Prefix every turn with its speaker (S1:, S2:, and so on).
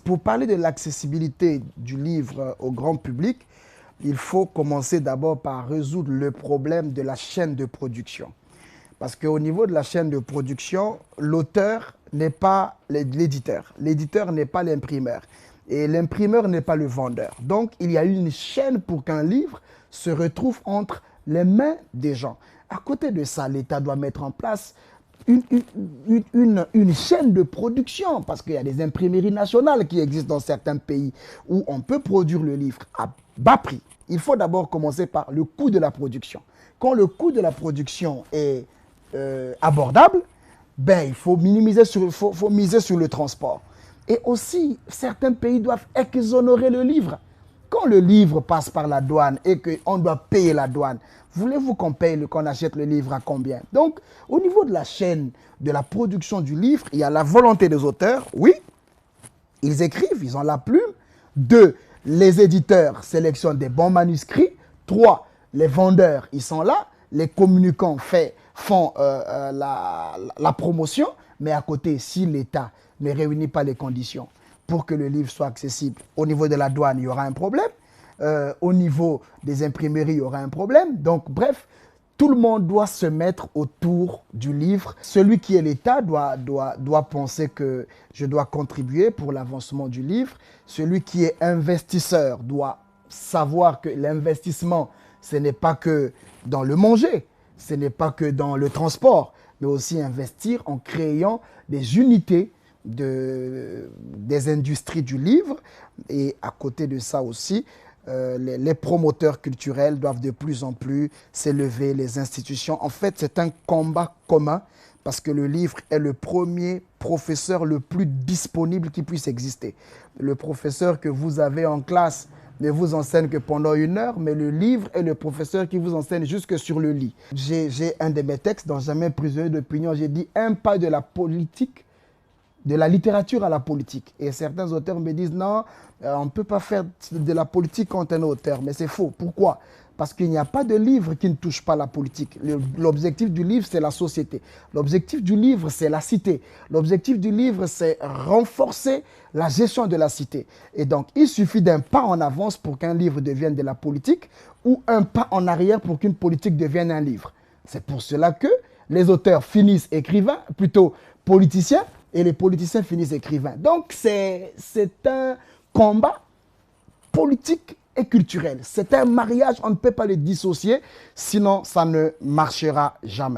S1: Pour parler de l'accessibilité du livre au grand public, il faut commencer d'abord par résoudre le problème de la chaîne de production. Parce qu'au niveau de la chaîne de production, l'auteur n'est pas l'éditeur. L'éditeur n'est pas l'imprimeur. Et l'imprimeur n'est pas le vendeur. Donc, il y a une chaîne pour qu'un livre se retrouve entre les mains des gens. À côté de ça, l'État doit mettre en place une chaîne de production, parce qu'il y a des imprimeries nationales qui existent dans certains pays où on peut produire le livre à bas prix. Il faut d'abord commencer par le coût de la production. Quand le coût de la production est abordable, ben, il faut miser sur le transport. Et aussi, certains pays doivent exonérer le livre. Quand le livre passe par la douane et qu'on doit payer la douane, voulez-vous qu'on achète le livre à combien? Donc, au niveau de la chaîne de la production du livre, il y a la volonté des auteurs. Oui, ils écrivent, ils ont la plume. 2, les éditeurs sélectionnent des bons manuscrits. 3, les vendeurs, ils sont là. Les communicants font la promotion. Mais à côté, si l'État ne réunit pas les conditions pour que le livre soit accessible, au niveau de la douane, il y aura un problème. Au niveau des imprimeries, il y aura un problème. Donc, bref, tout le monde doit se mettre autour du livre. Celui qui est l'État doit penser que je dois contribuer pour l'avancement du livre. Celui qui est investisseur doit savoir que l'investissement, ce n'est pas que dans le manger, ce n'est pas que dans le transport, mais aussi investir en créant des unités des industries du livre. Et à côté de ça aussi, les promoteurs culturels doivent de plus en plus s'élever, les institutions. En fait, c'est un combat commun parce que le livre est le premier professeur le plus disponible qui puisse exister. Le professeur que vous avez en classe ne vous enseigne que pendant 1 heure, mais le livre est le professeur qui vous enseigne jusque sur le lit. J'ai un de mes textes dans Jamais prisonnier d'opinion, j'ai dit un pas de la politique, de la littérature à la politique. Et certains auteurs me disent non, on ne peut pas faire de la politique quand on est auteur. Mais c'est faux. Pourquoi? Parce qu'il n'y a pas de livre qui ne touche pas la politique. L'objectif du livre, c'est la société. L'objectif du livre, c'est la cité. L'objectif du livre, c'est renforcer la gestion de la cité. Et donc, il suffit d'un pas en avance pour qu'un livre devienne de la politique ou un pas en arrière pour qu'une politique devienne un livre. C'est pour cela que les auteurs finissent écrivains, plutôt politiciens, et les politiciens finissent écrivains. Donc, c'est un combat politique et culturel. C'est un mariage, on ne peut pas les dissocier, sinon ça ne marchera jamais.